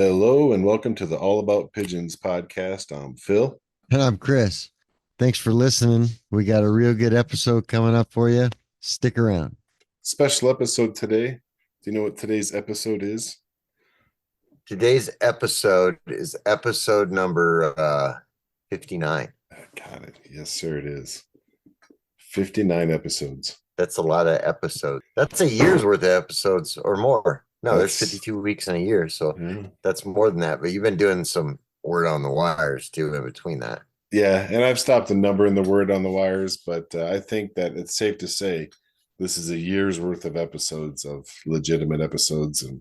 Hello and welcome to the All About Pigeons podcast. I'm Phil. And I'm Chris. Thanks for listening. We got a real good episode coming up for you. Stick around. Special episode today. Do you know what today's episode is? Today's episode is episode number 59. Got it. Yes, sir, it is. 59 episodes. That's a lot of episodes. That's a year's worth of episodes or more. No, there's That's 52 weeks in a year, so yeah. that's more than that. But you've been doing some word on the wires too in between that. Yeah, and I've stopped the number in the word on the wires, but I think that it's safe to say this is a year's worth of episodes of legitimate episodes, and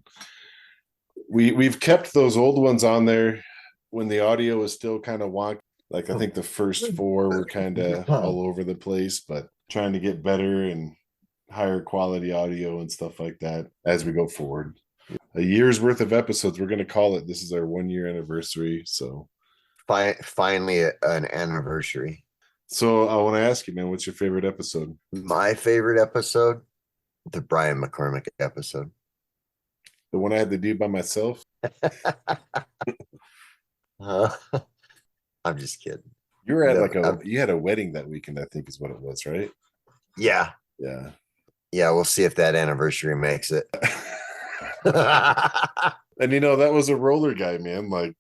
we've kept those old ones on there when the audio is still kind of wonky. Like I think the first four were kind of all over the place, but trying to get better and higher quality audio and stuff like that as we go forward. A year's worth of episodes. We're going to call it. This is our 1 year anniversary. So Finally, an anniversary. So I want to ask you, man, what's your favorite episode? My favorite episode, the Brian McCormick episode. The one I had to do by myself? I'm just kidding. You were at you had a wedding that weekend, I think is what it was, right? Yeah. Yeah. Yeah, we'll see if that anniversary makes it. And that was a roller guy, man. Like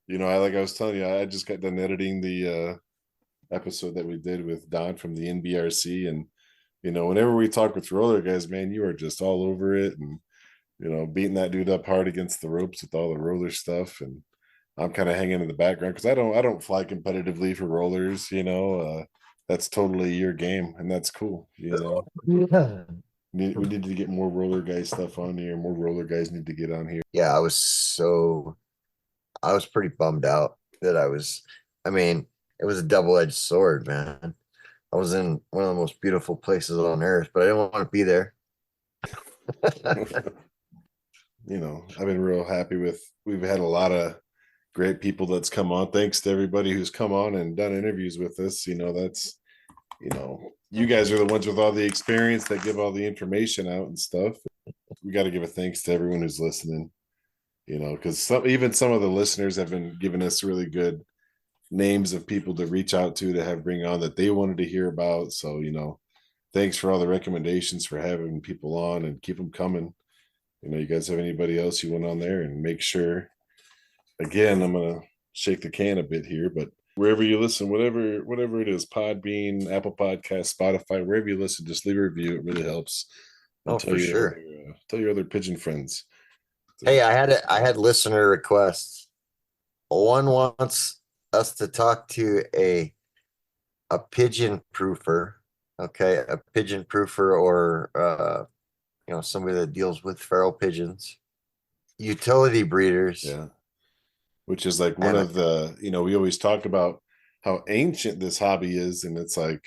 I was telling you, I just got done editing the episode that we did with Don from the NBRC, and whenever we talk with roller guys, man, you are just all over it, and beating that dude up hard against the ropes with all the roller stuff, and I'm kind of hanging in the background because I don't fly competitively for rollers. That's totally your game, and that's cool. Yeah. We need to get more roller guy stuff on here. More roller guys need to get on here. Yeah, I was pretty bummed out that it was a double-edged sword, man. I was in one of the most beautiful places on earth, but I didn't want to be there. I've been real happy we've had a lot of great people that's come on. Thanks to everybody who's come on and done interviews with us. That's you guys are the ones with all the experience that give all the information out and stuff. We got to give a thanks to everyone who's listening, because even some of the listeners have been giving us really good names of people to reach out to have bring on that they wanted to hear about. So, thanks for all the recommendations for having people on, and keep them coming. You guys have anybody else you want on there, and make sure, again, I'm going to shake the can a bit here, but wherever you listen, whatever it is, Podbean, Apple Podcast, Spotify, wherever you listen, just leave a review. It really helps. Oh, for sure. Tell your other pigeon friends. Hey, I had listener requests. One wants us to talk to a pigeon proofer. Okay, a pigeon proofer, or somebody that deals with feral pigeons, utility breeders. Yeah. Which is like one of the, we always talk about how ancient this hobby is, and it's like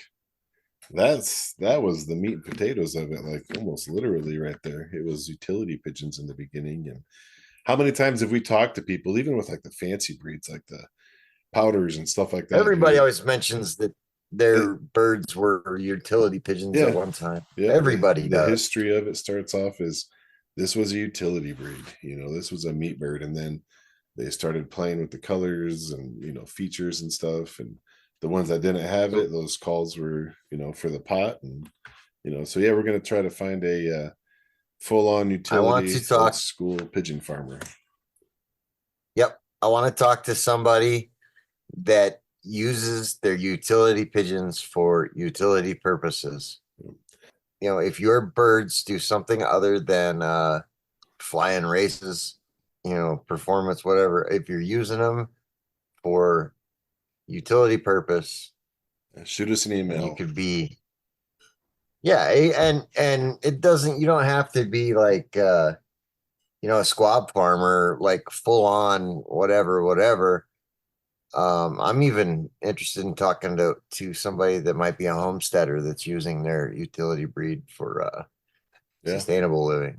that was the meat and potatoes of it, like almost literally right there. It was utility pigeons in the beginning. And how many times have we talked to people, even with like the fancy breeds, like the powders and stuff like that? Everybody always mentions that their birds were utility pigeons at one time. Yeah, everybody does. The history of it starts off as this was a utility breed. This was a meat bird, and then they started playing with the colors and features and stuff, and the ones that didn't have it, those calls were for the pot. And so yeah, we're going to try to find a full-on utility old school pigeon farmer. Yep, I want to talk to somebody that uses their utility pigeons for utility purposes. If your birds do something other than flying races, performance, whatever, if you're using them for utility purpose, shoot us an email. You could be, and it doesn't, you don't have to be like a squab farmer, like full on whatever. I'm even interested in talking to somebody that might be a homesteader that's using their utility breed for sustainable living.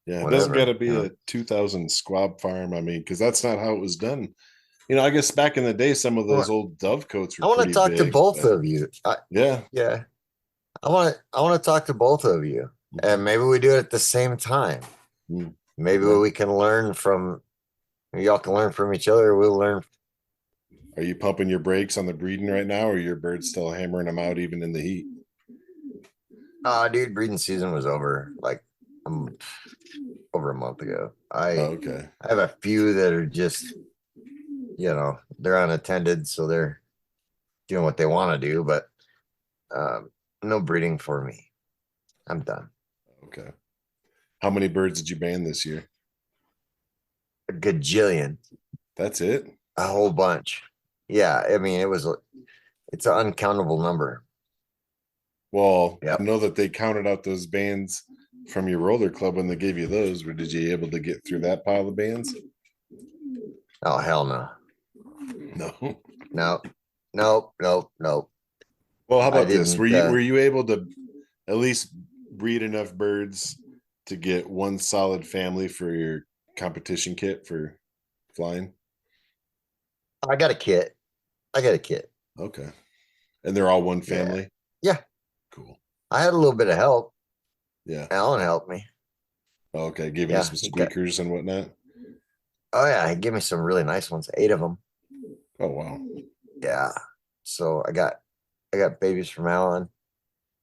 Yeah, it doesn't got to be a 2000 squab farm. Because that's not how it was done. I guess back in the day, some of those old dovecotes were. I want to talk to both of you. Yeah. I want to talk to both of you, and maybe we do it at the same time. Maybe we can learn from Y'all can learn from each other. We'll learn. Are you pumping your brakes on the breeding right now, or your birds still hammering them out even in the heat? Dude, breeding season was over like over a month ago. Oh, okay. I have a few that are just, they're unattended, so they're doing what they want to do, but no breeding for me. I'm done. Okay. How many birds did you ban this year? A gajillion, That's it? a whole bunch. Yeah, I mean, it's an uncountable number. Well, Yep. I know that they counted out those bands from your roller club when they gave you those. Or did you able to get through that pile of bands? Oh, hell no. No. No, nope, nope, nope. Well, how I about this? didn't. Were you able to at least breed enough birds to get one solid family for your competition kit for flying? I got a kit. I got a kit. Okay. And they're all one Yeah. family? Yeah. Cool. I had a little bit of help. Yeah. Alan helped me. Okay. Gave you Yeah, some squeakers and whatnot. Oh yeah, he gave me some really nice ones. 8 of them. Oh wow. Yeah. So I got babies from Alan,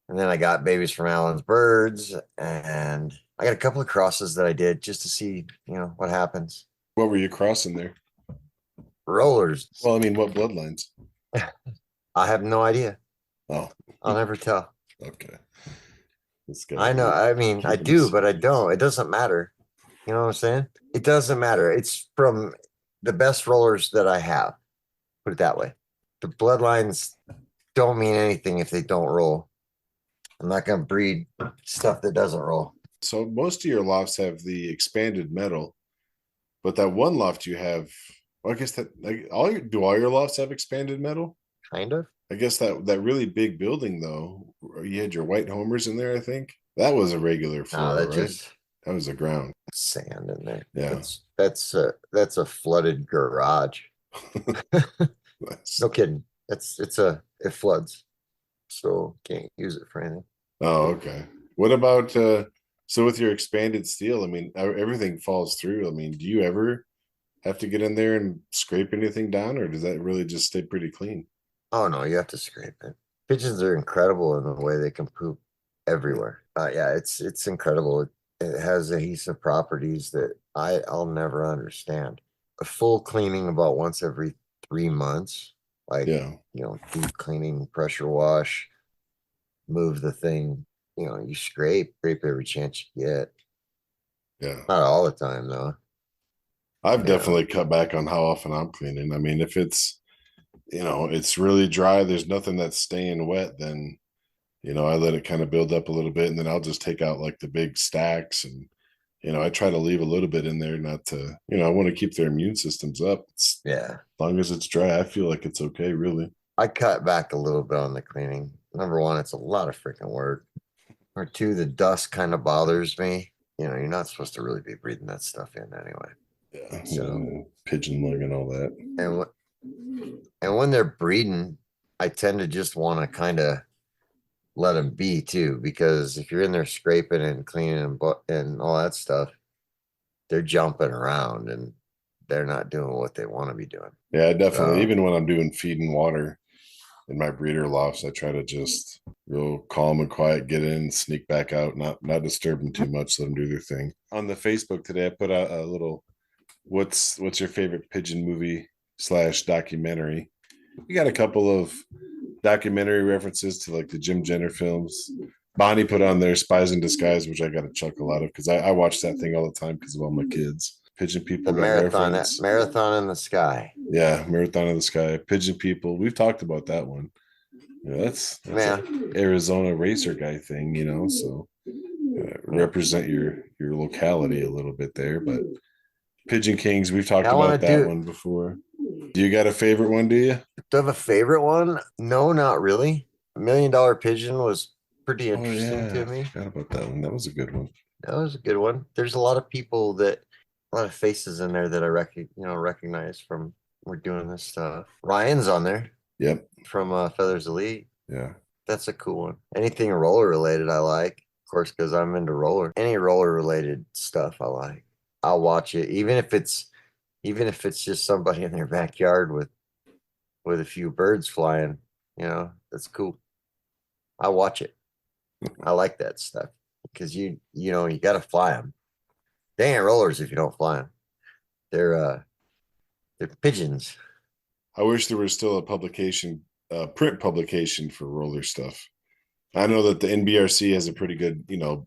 and then I got babies from Alan's birds, and I got a couple of crosses that I did just to see, what happens. What were you crossing there? Rollers. Well, I mean, what bloodlines? I have no idea. Oh, I'll never tell. okay. This guy I know. here I mean, I keeping do, but I secrets. don't. It doesn't matter. You know what I'm saying? It doesn't matter. It's from the best rollers that I have. Put it that way. The bloodlines don't mean anything if they don't roll. I'm not going to breed stuff that doesn't roll. So most of your lofts have the expanded metal, but that one loft you have, well, I guess that like all your lofts have expanded metal? Kind of. I guess that really big building though, you had your white homers in there, I think. That was a regular No, floor, that right? just That was the ground. sand in there. Yeah. That's a flooded garage. Nice. No kidding. It floods, so can't use it for anything. Oh, okay. What about so with your expanded steel, I mean, everything falls through. I mean, do you ever have to get in there and scrape anything down, or does that really just stay pretty clean? Oh no, you have to scrape it. Pigeons are incredible in the way they can poop everywhere. Yeah, it's incredible. It has adhesive properties that I'll never understand. A full cleaning about once every 3 months, like Yeah. deep cleaning, pressure wash, move the thing. You scrape every chance you get. Yeah. Not all the time though. I've You know. definitely cut back on how often I'm cleaning. I mean, if it's, it's really dry, there's nothing that's staying wet, then, I let it kind of build up a little bit and then I'll just take out like the big stacks and, I try to leave a little bit in there, not to, I want to keep their immune systems up. Yeah. As long as it's dry, I feel like it's okay, really. I cut back a little bit on the cleaning. Number one, it's a lot of freaking work. Or two, the dust kind of bothers me. You're not supposed to really be breathing that stuff in anyway. Yeah. So, Pigeon lung and all that. and when they're breeding, I tend to just want to kind of let them be too, because if you're in there scraping and cleaning and all that stuff, they're jumping around and they're not doing what they want to be doing. Yeah, definitely. Even when I'm doing feed and water in my breeder lofts, I try to just go calm and quiet, get in, sneak back out, not disturb them too much, let them do their thing. On the Facebook today, I put out a little what's your favorite pigeon movie / documentary. We got a couple of documentary references to like the Jim Jenner films. Bonnie put on their Spies in Disguise, which I got a chuckle out of because I watch that thing all the time because of all my kids. Pigeon People The got reference. marathon in the sky. Yeah, Marathon of the Sky, Pigeon People. We've talked about that one. That's an Arizona racer guy thing, so represent your locality a little bit there. But Pigeon Kings, we've talked about that one before. Do you got a favorite one, do you? Do I have a favorite one? No, not really. $1 Million Pigeon was pretty interesting to me. I forgot about that one. That was a good one. That was a good one. There's a lot of people a lot of faces in there that I recognize from we're doing this stuff. Ryan's on there. Yep. From Feathers Elite. Yeah. That's a cool one. Anything roller related, I like. Of course, because I'm into roller. Any roller related stuff, I like. I'll watch it, even if it's even if it's just somebody in their backyard with a few birds flying, that's cool. I watch it. I like that stuff because you got to fly them. They ain't rollers if you don't fly them. They're pigeons. I wish there was still a publication, print publication for roller stuff. I know that the NBRC has a pretty good,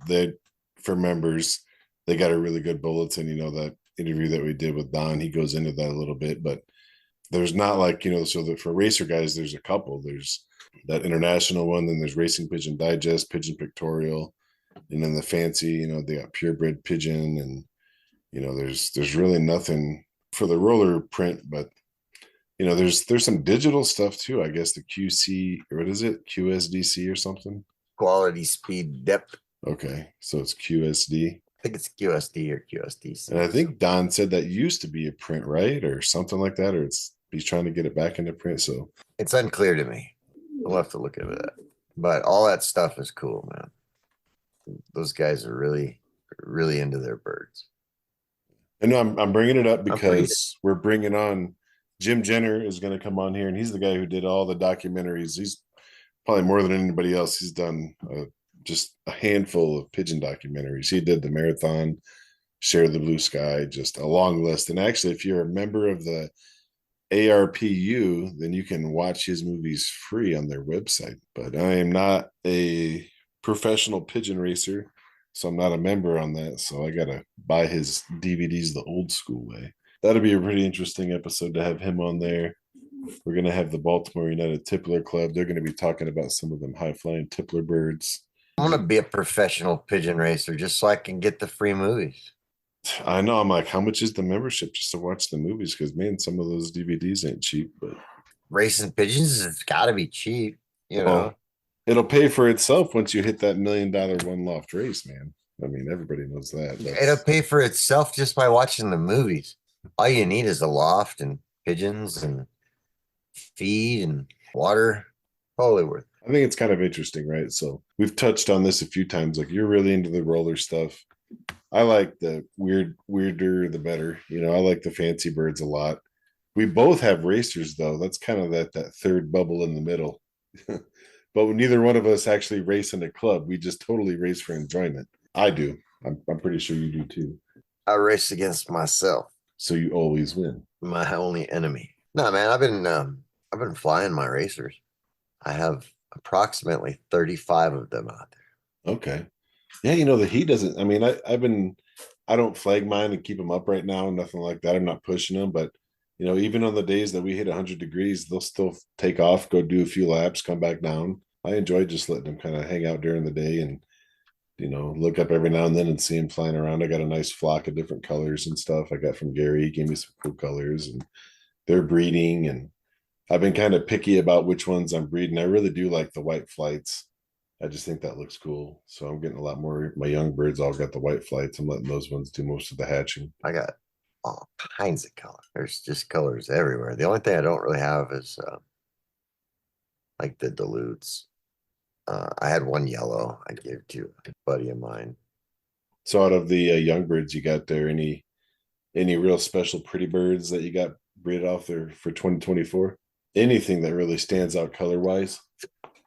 they for members, they got a really good bulletin. That interview that we did with Don, he goes into that a little bit, but there's not like, so that for racer guys, there's a couple. There's that international one, then there's Racing Pigeon Digest, Pigeon Pictorial, and then the fancy, they got purebred pigeon, and there's really nothing for the roller print, but there's some digital stuff too. I guess the QC, or what is it? QSDC or something? Quality, speed, depth. Okay, so it's QSD. I think it's QSD or QSDC. And I think Don said that used to be a print, right? Or something like that, or he's trying to get it back into print. So it's unclear to me. I'll have to look into that. But all that stuff is cool, man. Those guys are really, really into their birds. And I'm bringing it up because we're bringing on Jim Jenner is going to come on here, and he's the guy who did all the documentaries. He's probably more than anybody else. He's done just a handful of pigeon documentaries. He did the marathon, Share the Blue Sky, just a long list. And actually, if you're a member of the ARPU, then you can watch his movies free on their website. But I am not a professional pigeon racer, so I'm not a member on that. So I got to buy his DVDs the old school way. That'll be a pretty interesting episode to have him on there. We're going to have the Baltimore United Tippler Club. They're going to be talking about some of them high-flying tippler birds. I'm going to be a professional pigeon racer just so I can get the free movies. I know. I'm like, how much is the membership just to watch the movies? Because, man, some of those DVDs ain't cheap. But racing pigeons, it's got to be cheap, know. It'll pay for itself once you hit that $1 million one loft race, man. I mean, everybody knows that. It'll pay for itself just by watching the movies. All you need is a loft and pigeons and feed and water. Totally worth it. I think it's kind of interesting, right? So we've touched on this a few times. Like, you're really into the roller stuff. I like the weirder the better. I like the fancy birds a lot. We both have racers, though. That's kind of that third bubble in the middle. But neither one of us actually race in a club. We just totally race for enjoyment. I do. I'm pretty sure you do too. I race against myself. So you always win. My only enemy. No, man, I've been flying my racers. I have approximately 35 of them out there. Okay. Yeah, the heat doesn't. I mean, I don't flag mine and keep them up right now, nothing like that. I'm not pushing them, but even on the days that we hit 100 degrees, they'll still take off, go do a few laps, come back down. I enjoy just letting them kind of hang out during the day and look up every now and then and see them flying around. I got a nice flock of different colors and stuff I got from Gary. He gave me some cool colors, and they're breeding, and I've been kind of picky about which ones I'm breeding. I really do like the white flights. I just think that looks cool. So I'm getting a lot more. My young birds all got the white flights. I'm letting those ones do most of the hatching. I got all kinds of color. There's just colors everywhere. The only thing I don't really have is like the dilutes. I had one yellow I gave to a buddy of mine. So out of the young birds you got there, any real special pretty birds that you got bred off there for 2024? Anything that really stands out color wise?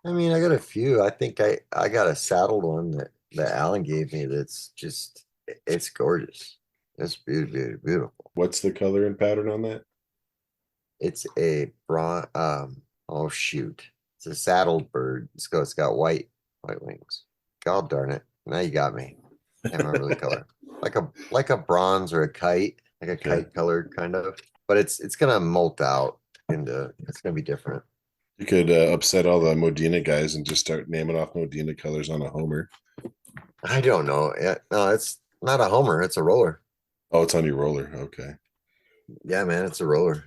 I mean, I got a few. I think I got a saddled one that Alan gave me. That's just, it's gorgeous. It's beautiful, beautiful. What's the color and pattern on that? It's a bronze. Oh shoot! It's a saddled bird. It's got white wings. God darn it! Now you got me. Can't remember the color. Like a bronze or a kite, like a kite colored kind of. But it's gonna molt out into. It's gonna be different. You could upset all the Modena guys and just start naming off Modena colors on a Homer. I don't know. No, it's not a Homer. It's a roller. Oh, it's on your roller. Okay. Yeah, man, it's a roller.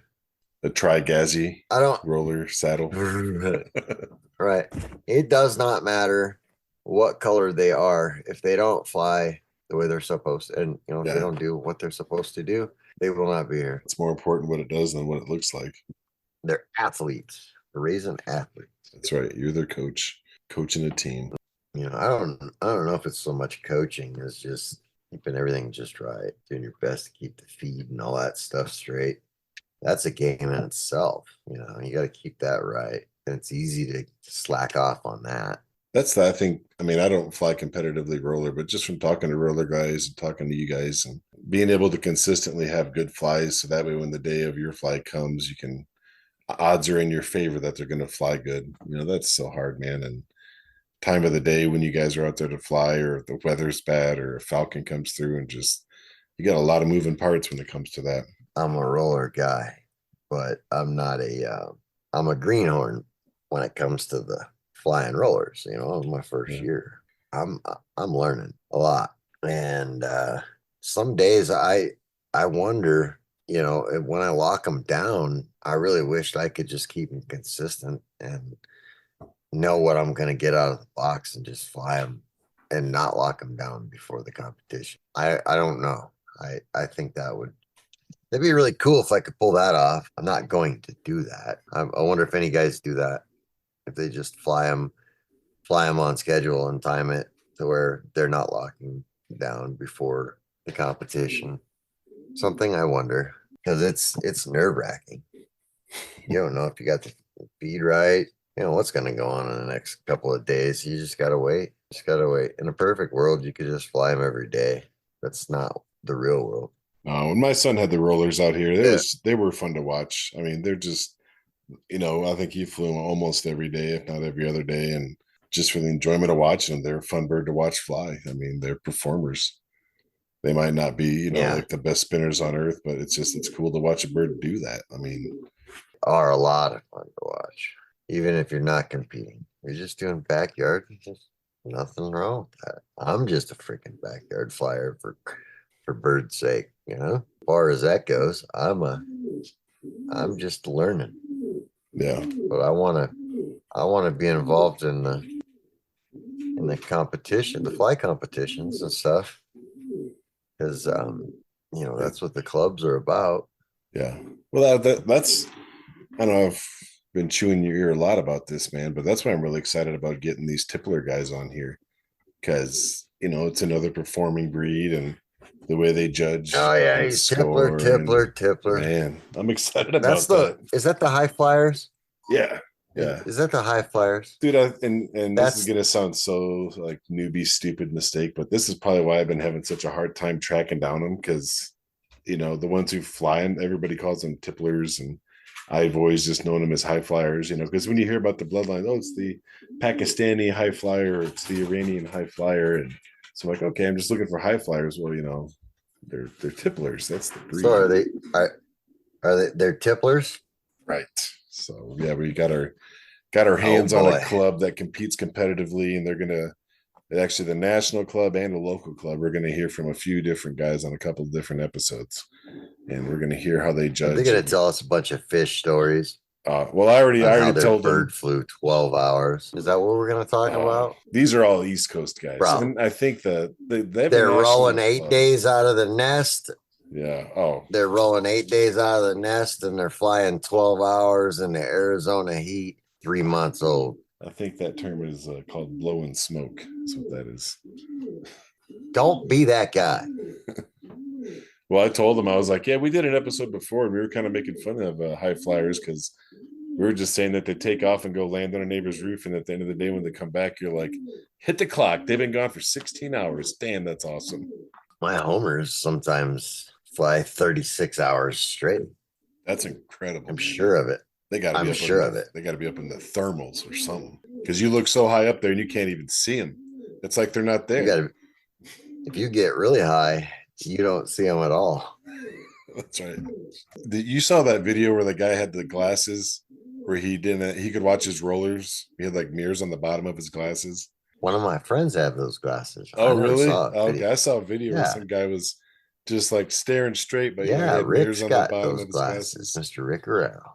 A Trigazi roller saddle. Right. It does not matter what color they are. If they don't fly the way they're supposed to, and if they don't do what they're supposed to do, they will not be here. It's more important what it does than what it looks like. They're athletes. They're raising athletes. That's right. You're their coach, coaching a team. I don't know if it's so much coaching. It's just, keeping everything just right, doing your best to keep the feed and all that stuff straight. That's a game in itself. You got to keep that right. And it's easy to slack off on that. I think, I mean, I don't fly competitively roller, but just from talking to roller guys and talking to you guys and being able to consistently have good flies. So that way, when the day of your fly comes, odds are in your favor that they're going to fly good. That's so hard, man. And time of the day when you guys are out there to fly, or if the weather's bad, or a falcon comes through, and just, you got a lot of moving parts when it comes to that. I'm a roller guy, but I'm not I'm a greenhorn when it comes to the flying rollers. My first year. I'm learning a lot. And some days I wonder, when I lock them down, I really wished I could just keep them consistent and know what I'm going to get out of the box and just fly them and not lock them down before the competition. I don't know. I think that'd be really cool if I could pull that off. I'm not going to do that. I wonder if any guys do that. If they just fly them on schedule and time it to where they're not locking down before the competition. Something I wonder, because it's nerve wracking. You don't know if you got the feed right. What's going to go on in the next couple of days. You just got to wait. In a perfect world, you could just fly them every day. That's not the real world. When my son had the rollers out here, they were fun to watch. I mean, they're just, I think he flew them almost every day, if not every other day. And just for the enjoyment of watching them, they're a fun bird to watch fly. I mean, they're performers. They might not be, like the best spinners on earth, but it's cool to watch a bird do that. I mean, are a lot of fun to watch, even if you're not competing. You're just doing backyard. Just nothing wrong with that. I'm just a freaking backyard flyer for bird's sake. As far as that goes, I'm just learning. Yeah. But I want to be involved in the competition, the fly competitions and stuff, because that's what the clubs are about. Yeah. Well, that's, I don't know, I've been chewing your ear a lot about this, man, but that's why I'm really excited about getting these tippler guys on here, because it's another performing breed, and the way they judge. Oh yeah, he's tippler. Man, I'm excited about that. Is that the high flyers? Yeah. Yeah. Is that the high flyers? Dude, and this is gonna sound so like newbie stupid mistake, but this is probably why I've been having such a hard time tracking down them, because the ones who fly them, everybody calls them tipplers, and I've always just known them as high flyers, because when you hear about the bloodline, oh, it's the Pakistani high flyer, or it's the Iranian high flyer, and so I'm like, okay, I'm just looking for high flyers. Well, they're tipplers. That's the breed. So they're tipplers? Right. So yeah, we got our hands on a club that competes competitively, and they're gonna actually, the national club and the local club, we're gonna hear from a few different guys on a couple of different episodes, and we're gonna hear how they judge. They're gonna tell us a bunch of fish stories. Well, I already told them. Bird flew 12 hours. Is that what we're gonna talk about? These are all East Coast guys. And I think that they're rolling 8 days out of the nest. Yeah. Oh, they're rolling 8 days out of the nest, and they're flying 12 hours in the Arizona heat. 3 months old. I think that term is called blowing smoke. That's what that is. Don't be that guy. Well, I told them, I was like, yeah, we did an episode before, and we were kind of making fun of high flyers, because we were just saying that they take off and go land on a neighbor's roof, and at the end of the day, when they come back, you're like, hit the clock. They've been gone for 16 hours. Damn, that's awesome. My homers sometimes fly 36 hours straight. That's incredible. I'm sure of it. They got to be. I'm sure of it. They got to be up in the thermals or something, because you look so high up there and you can't even see them. It's like they're not there. If you get really high, you don't see them at all. That's right. You saw that video where the guy had the glasses, where he could watch his rollers. He had like mirrors on the bottom of his glasses. One of my friends had those glasses. Oh, really? Okay, I saw a video where some guy was just like staring straight, but had mirrors on the bottom of his glasses. Mr. Rick Arrow.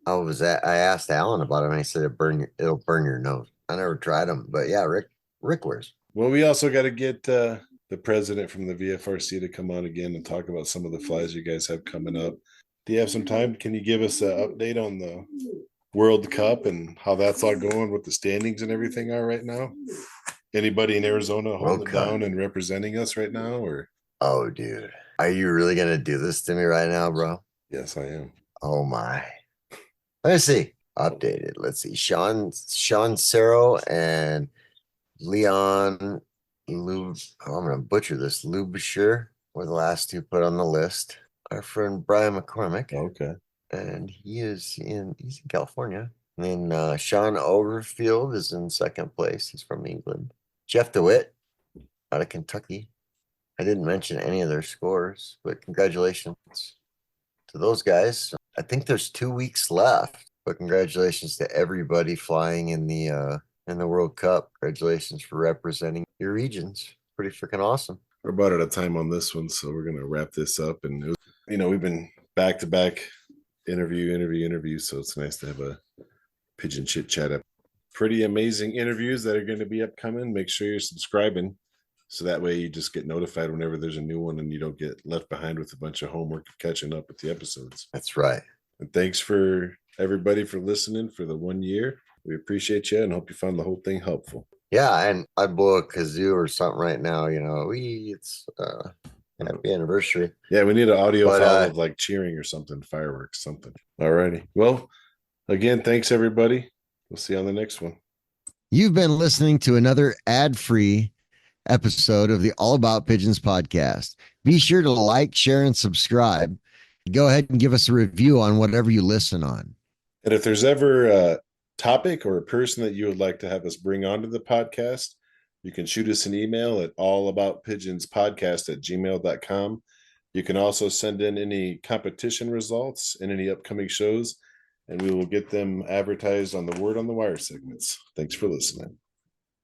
I asked Alan about it, and he said it'll burn your nose. I never tried them, but yeah, Rick wears. Well, we also got to get the president from the VFRC to come on again and talk about some of the flies you guys have coming up. Do you have some time? Can you give us an update on the World Cup and how that's all going, what the standings and everything are right now? Anybody in Arizona holding it down and representing us right now, or? Oh, dude. Are you really gonna do this to me right now, bro? Yes, I am. Oh my. Let's see. Updated. Let's see. Sean Cerro and Leon Lub. Oh, I'm gonna butcher this. Lubisher were the last two put on the list. Our friend Brian McCormick, Okay. and he's in California. And then Sean Overfield is in second place. He's from England. Jeff DeWitt out of Kentucky. I didn't mention any of their scores, but congratulations to those guys. I think there's 2 weeks left, but congratulations to everybody flying in the World Cup. Congratulations for representing your regions. Pretty freaking awesome. We're about out of time on this one, so we're gonna wrap this up. And we've been back to back interview, so it's nice to have a pigeon chit chat up. Pretty amazing interviews that are going to be upcoming. Make sure you're subscribing, so that way you just get notified whenever there's a new one, and you don't get left behind with a bunch of homework of catching up with the episodes. That's right. And thanks for everybody for listening for the 1 year. We appreciate you and hope you found the whole thing helpful. Yeah, and I'd blow a kazoo or something right now. It's happy anniversary. Yeah, we need an audio But, file of like cheering or something, fireworks, something. All righty. Well, again, thanks everybody. We'll see you on the next one. You've been listening to another ad-free episode of the All About Pigeons podcast. Be sure to like, share, and subscribe. Go ahead and give us a review on whatever you listen on. And if there's ever a topic or a person that you would like to have us bring onto the podcast, you can shoot us an email at allaboutpigeonspodcast@gmail.com. You can also send in any competition results and any upcoming shows, and we will get them advertised on the Word on the Wire segments. Thanks for listening.